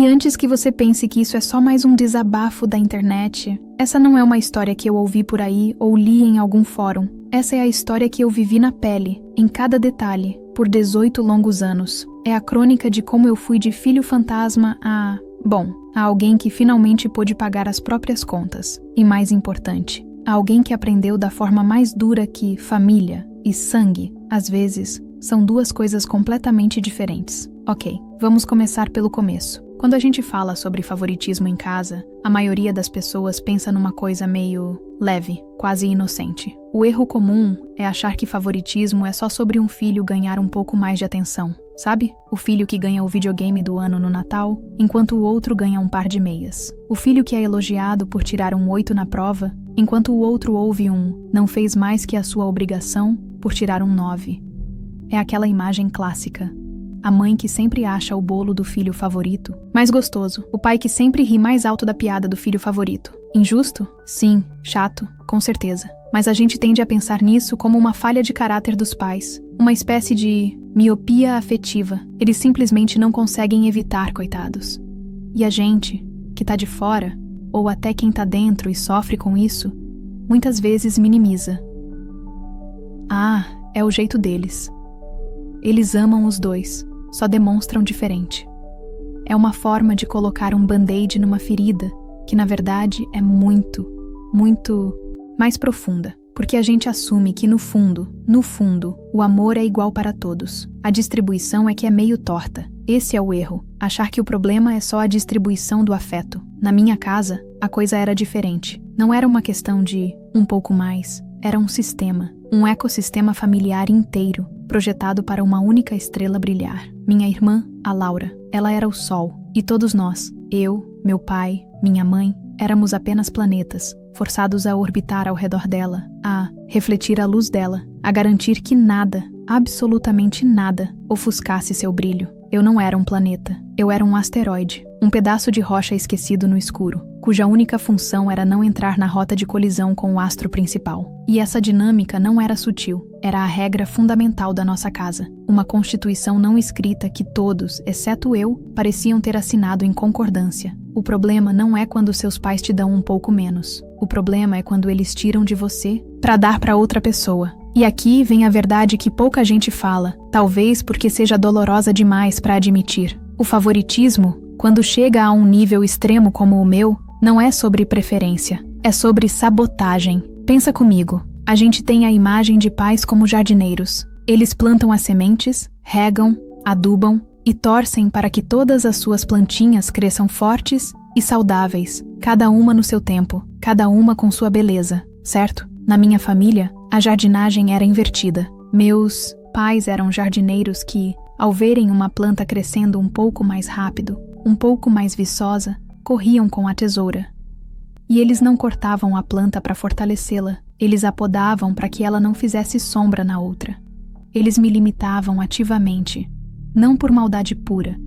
E antes que você pense que isso é só mais um desabafo da internet, essa não é uma história que eu ouvi por aí ou li em algum fórum. Essa é a história que eu vivi na pele, em cada detalhe, por 18 longos anos. É a crônica de como eu fui de filho fantasma a alguém que finalmente pôde pagar as próprias contas. E mais importante, a alguém que aprendeu da forma mais dura que família e sangue, às vezes, são duas coisas completamente diferentes. Ok, vamos começar pelo começo. Quando a gente fala sobre favoritismo em casa, a maioria das pessoas pensa numa coisa meio leve, quase inocente. O erro comum é achar que favoritismo é só sobre um filho ganhar um pouco mais de atenção. Sabe? O filho que ganha o videogame do ano no Natal, enquanto o outro ganha um par de meias. O filho que é elogiado por tirar um 8 na prova, enquanto o outro ouve um não fez mais que a sua obrigação por tirar um 9. É aquela imagem clássica. A mãe que sempre acha o bolo do filho favorito mais gostoso. O pai que sempre ri mais alto da piada do filho favorito. Injusto? Sim. Chato? Com certeza. Mas a gente tende a pensar nisso como uma falha de caráter dos pais. Uma espécie de miopia afetiva. Eles simplesmente não conseguem evitar, coitados. E a gente, que tá de fora, ou até quem tá dentro e sofre com isso, muitas vezes minimiza. Ah, é o jeito deles. Eles amam os dois, só demonstram diferente. É uma forma de colocar um band-aid numa ferida que, na verdade, é muito mais profunda. Porque a gente assume que, no fundo, o amor é igual para todos. A distribuição é que é meio torta. Esse é o erro. Achar que o problema é só a distribuição do afeto. Na minha casa, a coisa era diferente. Não era uma questão de um pouco mais. Era um sistema. Um ecossistema familiar inteiro, projetado para uma única estrela brilhar. Minha irmã, a Laura, ela era o sol. E todos nós, eu, meu pai, minha mãe, éramos apenas planetas, forçados a orbitar ao redor dela, a refletir a luz dela, a garantir que nada, absolutamente nada, ofuscasse seu brilho. Eu não era um planeta, eu era um asteroide, um pedaço de rocha esquecido no escuro, cuja única função era não entrar na rota de colisão com o astro principal. E essa dinâmica não era sutil, era a regra fundamental da nossa casa, uma constituição não escrita que todos, exceto eu, pareciam ter assinado em concordância. O problema não é quando seus pais te dão um pouco menos. O problema é quando eles tiram de você para dar para outra pessoa. E aqui vem a verdade que pouca gente fala, talvez porque seja dolorosa demais para admitir. O favoritismo, quando chega a um nível extremo como o meu, não é sobre preferência, é sobre sabotagem. Pensa comigo, a gente tem a imagem de pais como jardineiros. Eles plantam as sementes, regam, adubam e torcem para que todas as suas plantinhas cresçam fortes e saudáveis, cada uma no seu tempo, cada uma com sua beleza, certo? Na minha família, a jardinagem era invertida. Meus pais eram jardineiros que, ao verem uma planta crescendo um pouco mais rápido, um pouco mais viçosa, corriam com a tesoura. E eles não cortavam a planta para fortalecê-la, eles a podavam para que ela não fizesse sombra na outra. Eles me limitavam ativamente, não por maldade pura,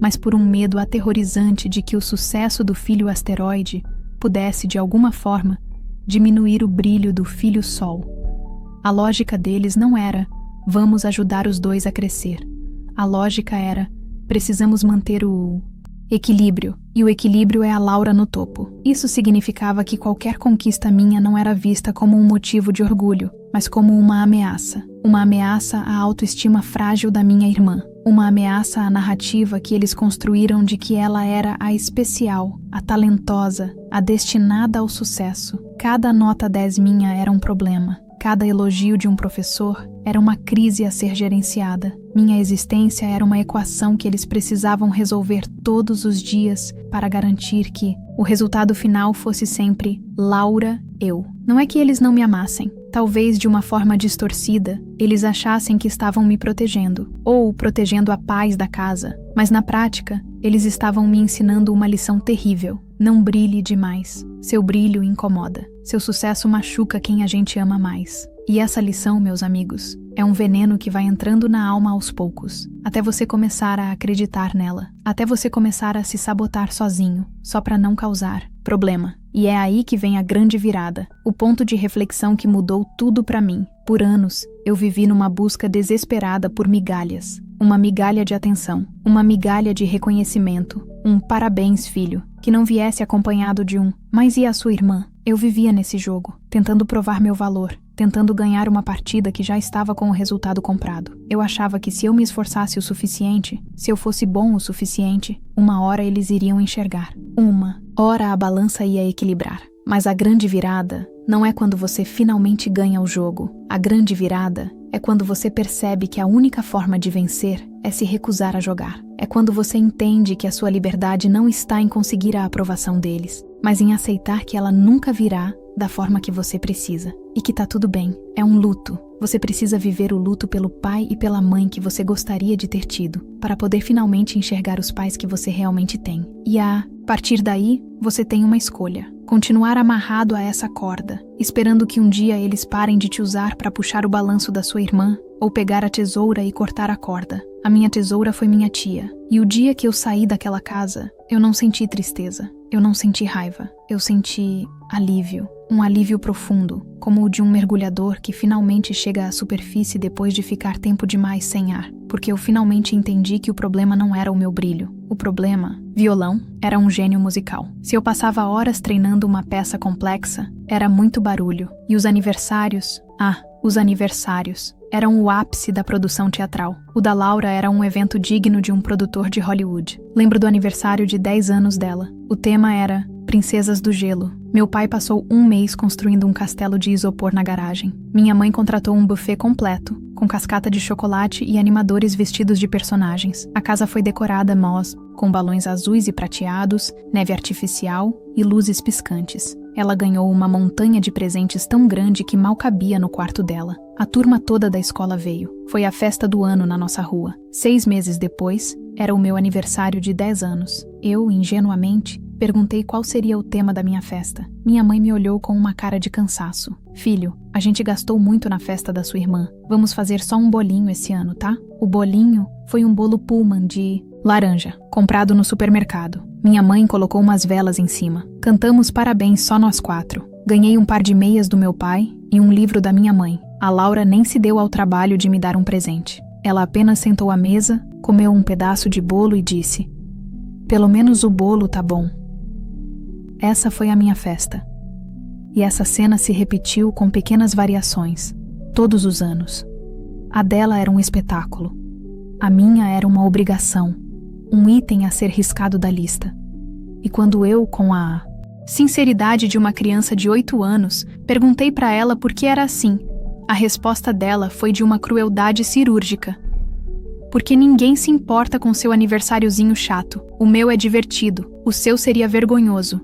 mas por um medo aterrorizante de que o sucesso do filho asteroide pudesse, de alguma forma, diminuir o brilho do filho sol. A lógica deles não era, vamos ajudar os dois a crescer. A lógica era, precisamos manter o equilíbrio, e o equilíbrio é a Laura no topo. Isso significava que qualquer conquista minha não era vista como um motivo de orgulho, mas como uma ameaça à autoestima frágil da minha irmã, uma ameaça à narrativa que eles construíram de que ela era a especial, a talentosa, a destinada ao sucesso. Cada nota 10 minha era um problema. Cada elogio de um professor era uma crise a ser gerenciada. Minha existência era uma equação que eles precisavam resolver todos os dias para garantir que o resultado final fosse sempre Laura, eu. Não é que eles não me amassem. Talvez de uma forma distorcida, eles achassem que estavam me protegendo, ou protegendo a paz da casa. Mas na prática, eles estavam me ensinando uma lição terrível. Não brilhe demais. Seu brilho incomoda. Seu sucesso machuca quem a gente ama mais. E essa lição, meus amigos, é um veneno que vai entrando na alma aos poucos, até você começar a acreditar nela, até você começar a se sabotar sozinho, só para não causar problema. E é aí que vem a grande virada, o ponto de reflexão que mudou tudo para mim. Por anos, eu vivi numa busca desesperada por migalhas. uma migalha de atenção, uma migalha de reconhecimento, um parabéns, filho, que não viesse acompanhado de um mas e a sua irmã? Eu vivia nesse jogo, tentando provar meu valor, tentando ganhar uma partida que já estava com o resultado comprado. Eu achava que se eu me esforçasse o suficiente, se eu fosse bom o suficiente, uma hora eles iriam enxergar. Uma hora a balança ia equilibrar. Mas a grande virada não é quando você finalmente ganha o jogo. A grande virada é quando você percebe que a única forma de vencer é se recusar a jogar. É quando você entende que a sua liberdade não está em conseguir a aprovação deles, mas em aceitar que ela nunca virá da forma que você precisa. E que tá tudo bem. É um luto. Você precisa viver o luto pelo pai e pela mãe que você gostaria de ter tido, para poder finalmente enxergar os pais que você realmente tem. E a partir daí, você tem uma escolha. Continuar amarrado a essa corda, esperando que um dia eles parem de te usar para puxar o balanço da sua irmã, ou pegar a tesoura e cortar a corda. A minha tesoura foi minha tia. E o dia que eu saí daquela casa, eu não senti tristeza, eu não senti raiva, eu senti alívio. Um alívio profundo, como o de um mergulhador que finalmente chega à superfície depois de ficar tempo demais sem ar, porque eu finalmente entendi que o problema não era o meu brilho. O problema, violão, era um gênio musical. Se eu passava horas treinando uma peça complexa, era muito barulho. E os aniversários, eram o ápice da produção teatral. O da Laura era um evento digno de um produtor de Hollywood. Lembro do aniversário de 10 anos dela. O tema era Princesas do Gelo. Meu pai passou um mês construindo um castelo de isopor na garagem. Minha mãe contratou um buffet completo, com cascata de chocolate e animadores vestidos de personagens. A casa foi decorada com balões azuis e prateados, neve artificial e luzes piscantes. Ela ganhou uma montanha de presentes tão grande que mal cabia no quarto dela. A turma toda da escola veio. Foi a festa do ano na nossa rua. 6 meses depois, era o meu aniversário de 10 anos. Eu, ingenuamente, perguntei qual seria o tema da minha festa. Minha mãe me olhou com uma cara de cansaço. Filho, a gente gastou muito na festa da sua irmã. Vamos fazer só um bolinho esse ano, tá? O bolinho foi um bolo Pullman de laranja, comprado no supermercado. Minha mãe colocou umas velas em cima. Cantamos parabéns só nós 4. Ganhei um par de meias do meu pai e um livro da minha mãe. A Laura nem se deu ao trabalho de me dar um presente. Ela apenas sentou à mesa, comeu um pedaço de bolo e disse: "Pelo menos o bolo tá bom." Essa foi a minha festa. E essa cena se repetiu com pequenas variações, todos os anos. A dela era um espetáculo. A minha era uma obrigação, um item a ser riscado da lista. E quando eu, com a sinceridade de uma criança de 8 anos, perguntei para ela por que era assim, a resposta dela foi de uma crueldade cirúrgica. Porque ninguém se importa com seu aniversáriozinho chato. O meu é divertido, o seu seria vergonhoso.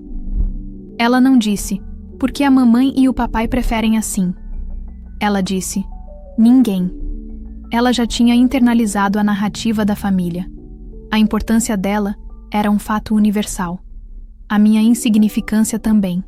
Ela não disse, porque a mamãe e o papai preferem assim. Ela disse, ninguém. Ela já tinha internalizado a narrativa da família. A importância dela era um fato universal. A minha insignificância também.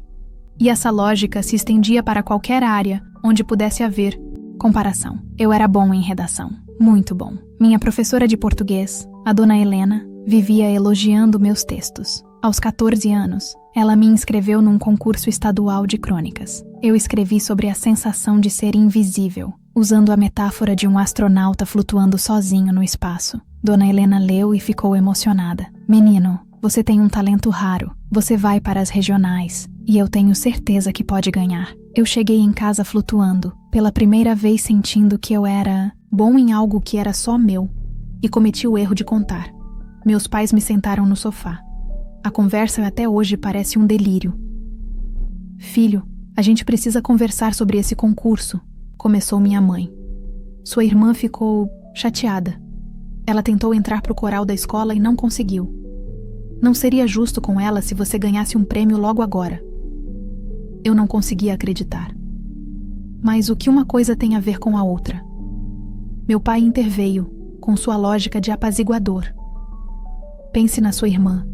E essa lógica se estendia para qualquer área onde pudesse haver comparação. Eu era bom em redação, muito bom. Minha professora de português, a dona Helena, vivia elogiando meus textos. Aos 14 anos, ela me inscreveu num concurso estadual de crônicas. Eu escrevi sobre a sensação de ser invisível, usando a metáfora de um astronauta flutuando sozinho no espaço. Dona Helena leu e ficou emocionada. Menino, você tem um talento raro. Você vai para as regionais, e eu tenho certeza que pode ganhar. Eu cheguei em casa flutuando, pela primeira vez sentindo que eu era bom em algo que era só meu, e cometi o erro de contar. Meus pais me sentaram no sofá. A conversa até hoje parece um delírio. Filho, a gente precisa conversar sobre esse concurso, começou minha mãe. Sua irmã ficou chateada. Ela tentou entrar pro coral da escola e não conseguiu. Não seria justo com ela se você ganhasse um prêmio logo agora. Eu não conseguia acreditar. Mas o que uma coisa tem a ver com a outra? Meu pai interveio, com sua lógica de apaziguador. Pense na sua irmã.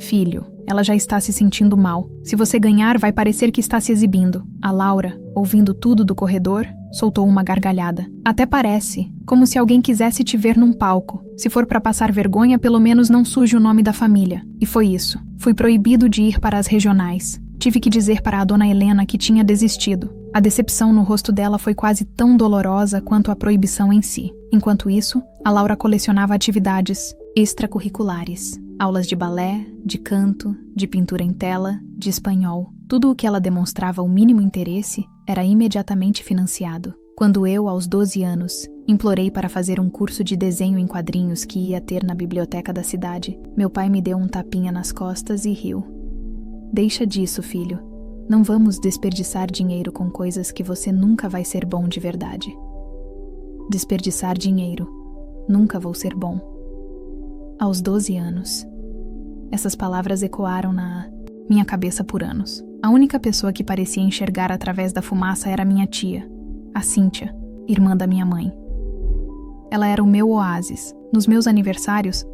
Filho, ela já está se sentindo mal. Se você ganhar, vai parecer que está se exibindo. A Laura, ouvindo tudo do corredor, soltou uma gargalhada. Até parece, como se alguém quisesse te ver num palco. Se for para passar vergonha, pelo menos não suje o nome da família. E foi isso. Fui proibido de ir para as regionais. Tive que dizer para a dona Helena que tinha desistido. A decepção no rosto dela foi quase tão dolorosa quanto a proibição em si. Enquanto isso, a Laura colecionava atividades extracurriculares. Aulas de balé, de canto, de pintura em tela, de espanhol. Tudo o que ela demonstrava o mínimo interesse era imediatamente financiado. Quando eu, aos 12 anos, implorei para fazer um curso de desenho em quadrinhos que ia ter na biblioteca da cidade, meu pai me deu um tapinha nas costas e riu. Deixa disso, filho. Não vamos desperdiçar dinheiro com coisas que você nunca vai ser bom de verdade. Desperdiçar dinheiro. Nunca vou ser bom. Aos 12 anos. Essas palavras ecoaram na minha cabeça por anos. A única pessoa que parecia enxergar através da fumaça era minha tia, a Cíntia, irmã da minha mãe. Ela era o meu oásis. Nos meus aniversários,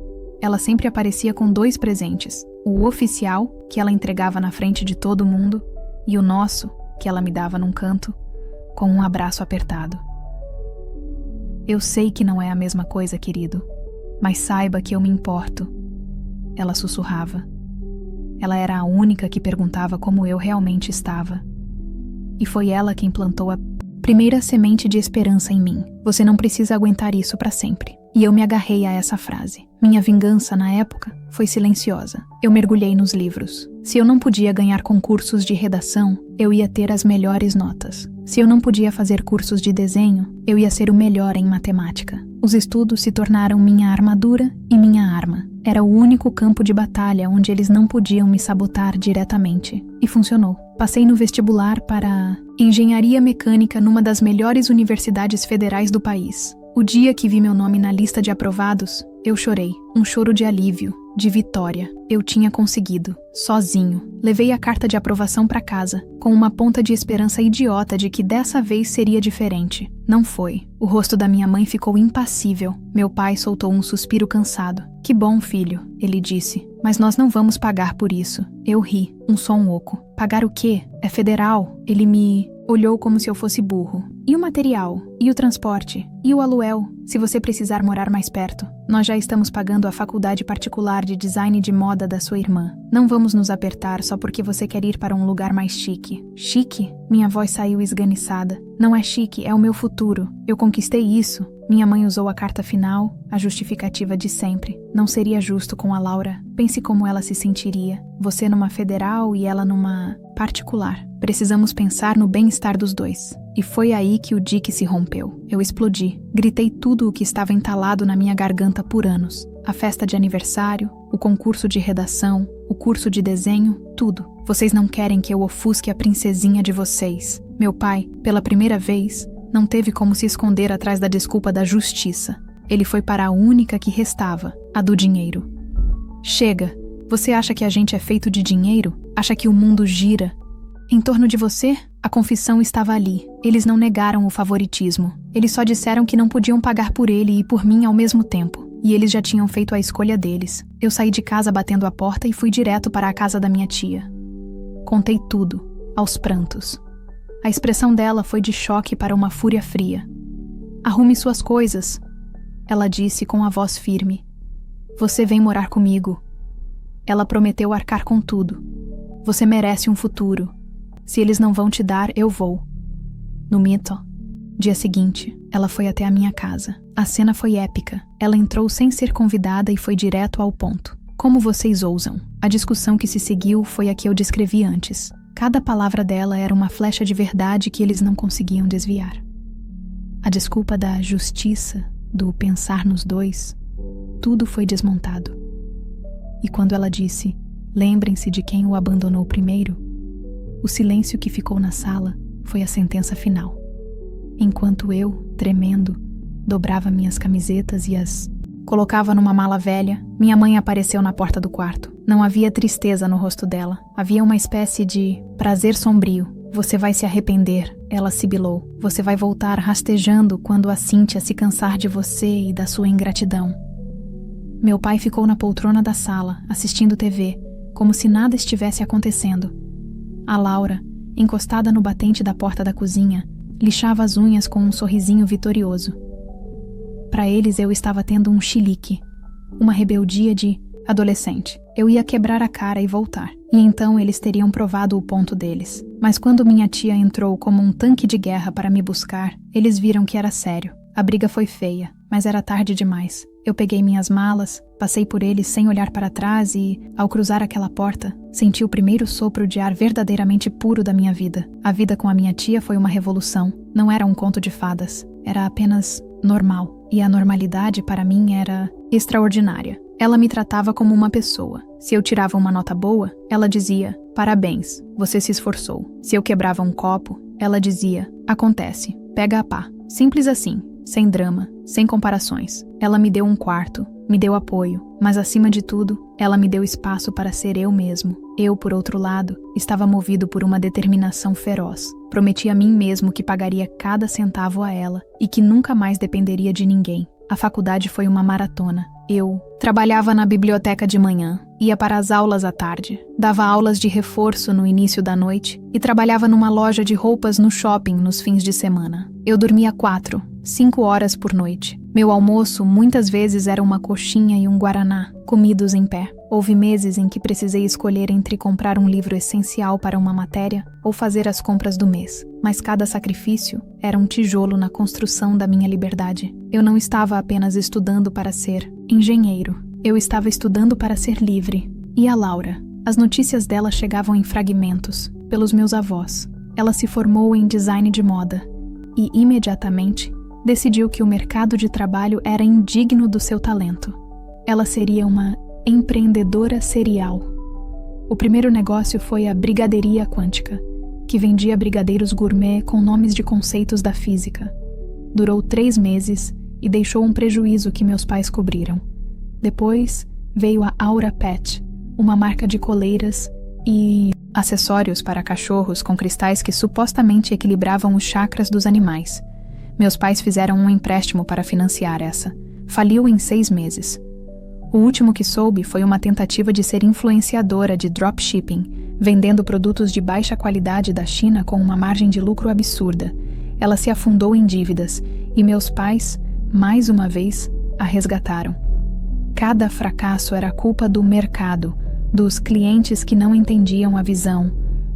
ela sempre aparecia com 2 presentes. O oficial, que ela entregava na frente de todo mundo, e o nosso, que ela me dava num canto, com um abraço apertado. Eu sei que não é a mesma coisa, querido, mas saiba que eu me importo. Ela sussurrava. Ela era a única que perguntava como eu realmente estava. E foi ela quem plantou a primeira semente de esperança em mim. Você não precisa aguentar isso para sempre. E eu me agarrei a essa frase. Minha vingança, na época, foi silenciosa. Eu mergulhei nos livros. Se eu não podia ganhar concursos de redação, eu ia ter as melhores notas. Se eu não podia fazer cursos de desenho, eu ia ser o melhor em matemática. Os estudos se tornaram minha armadura e minha arma. Era o único campo de batalha onde eles não podiam me sabotar diretamente. E funcionou. Passei no vestibular para engenharia mecânica numa das melhores universidades federais do país. O dia que vi meu nome na lista de aprovados, eu chorei. Um choro de alívio, de vitória. Eu tinha conseguido, sozinho. Levei a carta de aprovação para casa, com uma ponta de esperança idiota de que dessa vez seria diferente. Não foi. O rosto da minha mãe ficou impassível. Meu pai soltou um suspiro cansado. Que bom, filho, ele disse. Mas nós não vamos pagar por isso. Eu ri, um som oco. Pagar o quê? É federal. Ele me olhou como se eu fosse burro. E o material? E o transporte? E o aluguel? Se você precisar morar mais perto. Nós já estamos pagando a faculdade particular de design de moda da sua irmã. Não vamos nos apertar só porque você quer ir para um lugar mais chique. Chique? Minha voz saiu esganiçada. Não é chique, é o meu futuro. Eu conquistei isso. Minha mãe usou a carta final, a justificativa de sempre. Não seria justo com a Laura. Pense como ela se sentiria. Você numa federal e ela numa particular. Precisamos pensar no bem-estar dos dois. E foi aí que o dique se rompeu. Eu explodi. Gritei tudo o que estava entalado na minha garganta por anos. A festa de aniversário, o concurso de redação, o curso de desenho, tudo. Vocês não querem que eu ofusque a princesinha de vocês. Meu pai, pela primeira vez, não teve como se esconder atrás da desculpa da justiça. Ele foi para a única que restava, a do dinheiro. Chega! Você acha que a gente é feito de dinheiro? Acha que o mundo gira em torno de você? A confissão estava ali. Eles não negaram o favoritismo. Eles só disseram que não podiam pagar por ele e por mim ao mesmo tempo. E eles já tinham feito a escolha deles. Eu saí de casa batendo a porta e fui direto para a casa da minha tia. Contei tudo, aos prantos. A expressão dela foi de choque para uma fúria fria. Arrume suas coisas, ela disse com a voz firme. Você vem morar comigo. Ela prometeu arcar com tudo. Você merece um futuro. Se eles não vão te dar, eu vou. No mito. Dia seguinte, ela foi até a minha casa. A cena foi épica. Ela entrou sem ser convidada e foi direto ao ponto. Como vocês ousam? A discussão que se seguiu foi a que eu descrevi antes. Cada palavra dela era uma flecha de verdade que eles não conseguiam desviar. A desculpa da justiça, do pensar nos dois, tudo foi desmontado. E quando ela disse, lembrem-se de quem o abandonou primeiro, o silêncio que ficou na sala foi a sentença final. Enquanto eu, tremendo, dobrava minhas camisetas e as colocava numa mala velha, minha mãe apareceu na porta do quarto. Não havia tristeza no rosto dela. Havia uma espécie de prazer sombrio. Você vai se arrepender, ela sibilou. Você vai voltar rastejando quando a Cíntia se cansar de você e da sua ingratidão. Meu pai ficou na poltrona da sala, assistindo TV, como se nada estivesse acontecendo. A Laura, encostada no batente da porta da cozinha, lixava as unhas com um sorrisinho vitorioso. Para eles eu estava tendo um chilique, uma rebeldia de adolescente. Eu ia quebrar a cara e voltar. e então eles teriam provado o ponto deles. Mas quando minha tia entrou como um tanque de guerra para me buscar, eles viram que era sério. A briga foi feia, mas era tarde demais. Eu peguei minhas malas, passei por eles sem olhar para trás e, ao cruzar aquela porta, senti o primeiro sopro de ar verdadeiramente puro da minha vida. A vida com a minha tia foi uma revolução. Não era um conto de fadas. Era apenas normal. E a normalidade, para mim, era extraordinária. Ela me tratava como uma pessoa. Se eu tirava uma nota boa, ela dizia, parabéns, você se esforçou. Se eu quebrava um copo, ela dizia, acontece, pega a pá. Simples assim, sem drama, sem comparações. Ela me deu um quarto, me deu apoio, mas acima de tudo, ela me deu espaço para ser eu mesmo. Eu, por outro lado, estava movido por uma determinação feroz. Prometi a mim mesmo que pagaria cada centavo a ela e que nunca mais dependeria de ninguém. A faculdade foi uma maratona. Eu trabalhava na biblioteca de manhã, ia para as aulas à tarde, dava aulas de reforço no início da noite e trabalhava numa loja de roupas no shopping nos fins de semana. Eu dormia 4, 5 horas por noite. Meu almoço muitas vezes era uma coxinha e um guaraná, comidos em pé. Houve meses em que precisei escolher entre comprar um livro essencial para uma matéria ou fazer as compras do mês, mas cada sacrifício era um tijolo na construção da minha liberdade. Eu não estava apenas estudando para ser engenheiro, eu estava estudando para ser livre. E a Laura? As notícias dela chegavam em fragmentos, pelos meus avós. Ela se formou em design de moda e, imediatamente, decidiu que o mercado de trabalho era indigno do seu talento. Ela seria uma empreendedora serial. O primeiro negócio foi a Brigadeiria Quântica, que vendia brigadeiros gourmet com nomes de conceitos da física. Durou 3 meses e deixou um prejuízo que meus pais cobriram. Depois veio a Aura Pet, uma marca de coleiras e acessórios para cachorros com cristais que supostamente equilibravam os chakras dos animais. Meus pais fizeram um empréstimo para financiar essa. Faliu em 6 meses. O último que soube foi uma tentativa de ser influenciadora de dropshipping, vendendo produtos de baixa qualidade da China com uma margem de lucro absurda. Ela se afundou em dívidas e meus pais, mais uma vez, a resgataram. Cada fracasso era culpa do mercado, dos clientes que não entendiam a visão,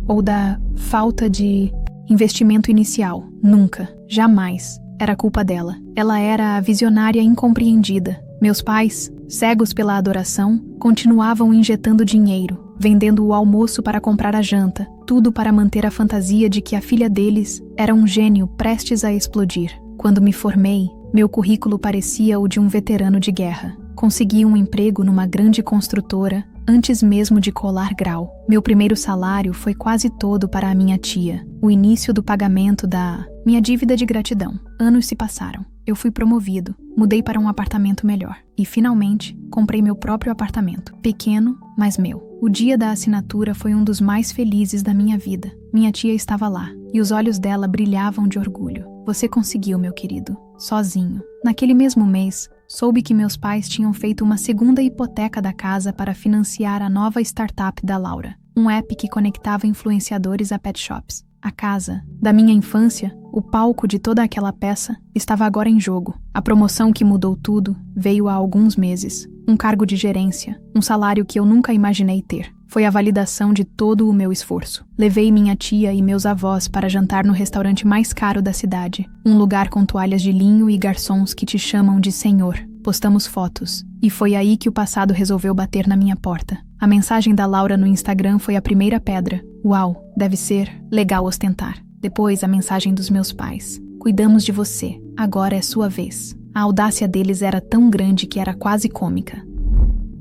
ou da falta de investimento inicial. Nunca, jamais, era culpa dela. Ela era a visionária incompreendida. Meus pais, cegos pela adoração, continuavam injetando dinheiro, vendendo o almoço para comprar a janta, tudo para manter a fantasia de que a filha deles era um gênio prestes a explodir. Quando me formei, meu currículo parecia o de um veterano de guerra. Consegui um emprego numa grande construtora antes mesmo de colar grau. Meu primeiro salário foi quase todo para a minha tia, o início do pagamento da minha dívida de gratidão. Anos se passaram. Eu fui promovido, mudei para um apartamento melhor e, finalmente, comprei meu próprio apartamento. Pequeno, mas meu. O dia da assinatura foi um dos mais felizes da minha vida. Minha tia estava lá e os olhos dela brilhavam de orgulho. Você conseguiu, meu querido, sozinho. Naquele mesmo mês, soube que meus pais tinham feito uma segunda hipoteca da casa para financiar a nova startup da Laura, um app que conectava influenciadores a pet shops. A casa da minha infância, o palco de toda aquela peça, estava agora em jogo. A promoção que mudou tudo veio há alguns meses. Um cargo de gerência, um salário que eu nunca imaginei ter. Foi a validação de todo o meu esforço. Levei minha tia e meus avós para jantar no restaurante mais caro da cidade, um lugar com toalhas de linho e garçons que te chamam de senhor. Postamos fotos, e foi aí que o passado resolveu bater na minha porta. A mensagem da Laura no Instagram foi a primeira pedra. Uau, deve ser legal ostentar. Depois a mensagem dos meus pais. Cuidamos de você, agora é sua vez. A audácia deles era tão grande que era quase cômica.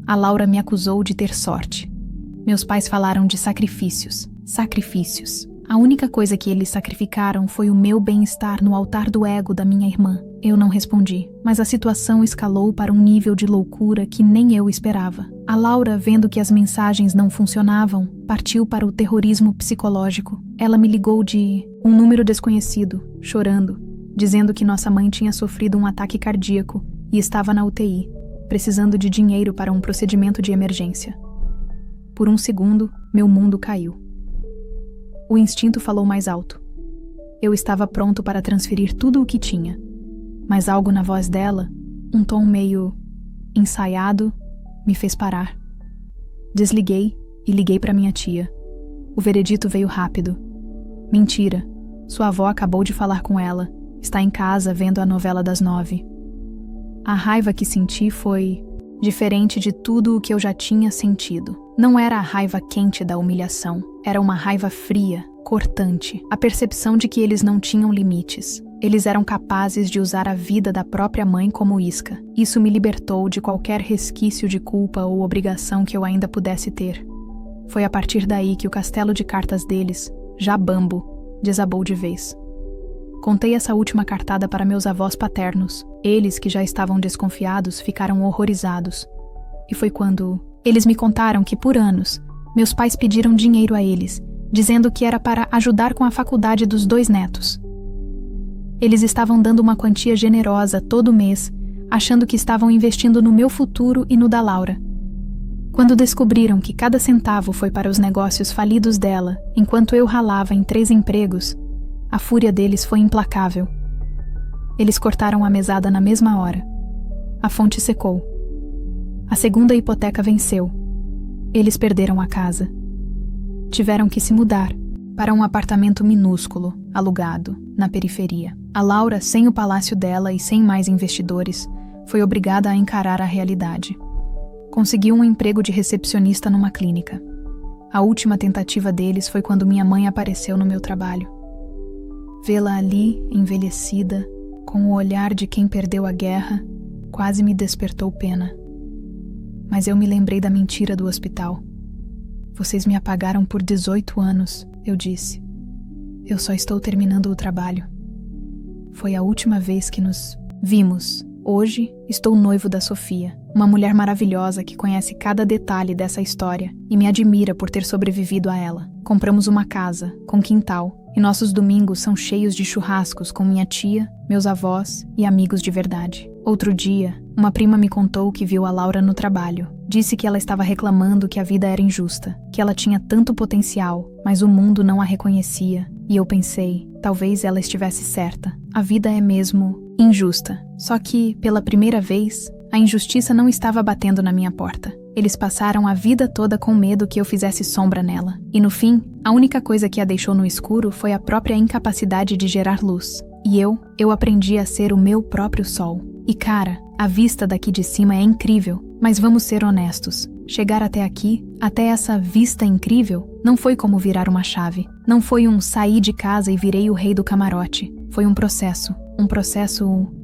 A Laura me acusou de ter sorte. Meus pais falaram de sacrifícios. Sacrifícios. A única coisa que eles sacrificaram foi o meu bem-estar no altar do ego da minha irmã. Eu não respondi, mas a situação escalou para um nível de loucura que nem eu esperava. A Laura, vendo que as mensagens não funcionavam, partiu para o terrorismo psicológico. Ela me ligou de um número desconhecido, chorando, dizendo que nossa mãe tinha sofrido um ataque cardíaco e estava na UTI, precisando de dinheiro para um procedimento de emergência. Por um segundo, meu mundo caiu. O instinto falou mais alto. Eu estava pronto para transferir tudo o que tinha, mas algo na voz dela, um tom meio ensaiado, me fez parar. Desliguei e liguei para minha tia. O veredito veio rápido. Mentira. Sua avó acabou de falar com ela. Está em casa vendo a novela das 9. A raiva que senti foi diferente de tudo o que eu já tinha sentido. Não era a raiva quente da humilhação. Era uma raiva fria, cortante. A percepção de que eles não tinham limites. Eles eram capazes de usar a vida da própria mãe como isca. Isso me libertou de qualquer resquício de culpa ou obrigação que eu ainda pudesse ter. Foi a partir daí que o castelo de cartas deles, já bambo, desabou de vez. Contei essa última cartada para meus avós paternos. Eles, que já estavam desconfiados, ficaram horrorizados. E foi quando eles me contaram que, por anos, meus pais pediram dinheiro a eles, dizendo que era para ajudar com a faculdade dos 2 netos. Eles estavam dando uma quantia generosa todo mês, achando que estavam investindo no meu futuro e no da Laura. Quando descobriram que cada centavo foi para os negócios falidos dela, enquanto eu ralava em 3 empregos, a fúria deles foi implacável. Eles cortaram a mesada na mesma hora. A fonte secou. A segunda hipoteca venceu. Eles perderam a casa. Tiveram que se mudar para um apartamento minúsculo, alugado, na periferia. A Laura, sem o palácio dela e sem mais investidores, foi obrigada a encarar a realidade. Conseguiu um emprego de recepcionista numa clínica. A última tentativa deles foi quando minha mãe apareceu no meu trabalho. Vê-la ali, envelhecida, com o olhar de quem perdeu a guerra, quase me despertou pena. Mas eu me lembrei da mentira do hospital. Vocês me apagaram por 18 anos, eu disse. Eu só estou terminando o trabalho. Foi a última vez que nos vimos. Hoje, estou noivo da Sofia, uma mulher maravilhosa que conhece cada detalhe dessa história e me admira por ter sobrevivido a ela. Compramos uma casa, com quintal, e nossos domingos são cheios de churrascos com minha tia, meus avós e amigos de verdade. Outro dia, uma prima me contou que viu a Laura no trabalho. Disse que ela estava reclamando que a vida era injusta, que ela tinha tanto potencial, mas o mundo não a reconhecia. E eu pensei, talvez ela estivesse certa. A vida é mesmo injusta. Só que, pela primeira vez, a injustiça não estava batendo na minha porta. Eles passaram a vida toda com medo que eu fizesse sombra nela. E no fim, a única coisa que a deixou no escuro foi a própria incapacidade de gerar luz. E eu aprendi a ser o meu próprio sol. E cara, a vista daqui de cima é incrível, mas vamos ser honestos. Chegar até aqui, até essa vista incrível, não foi como virar uma chave. Não foi um sair de casa e virei o rei do camarote. Foi um processo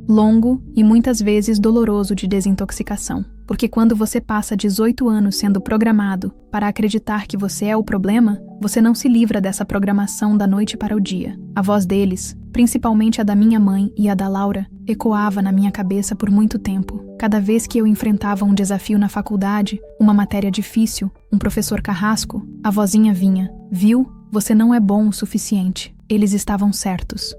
longo e muitas vezes doloroso de desintoxicação. Porque quando você passa 18 anos sendo programado para acreditar que você é o problema, você não se livra dessa programação da noite para o dia. A voz deles, principalmente a da minha mãe e a da Laura, ecoava na minha cabeça por muito tempo. Cada vez que eu enfrentava um desafio na faculdade, uma matéria difícil, um professor carrasco, a vozinha vinha: viu? Você não é bom o suficiente. Eles estavam certos.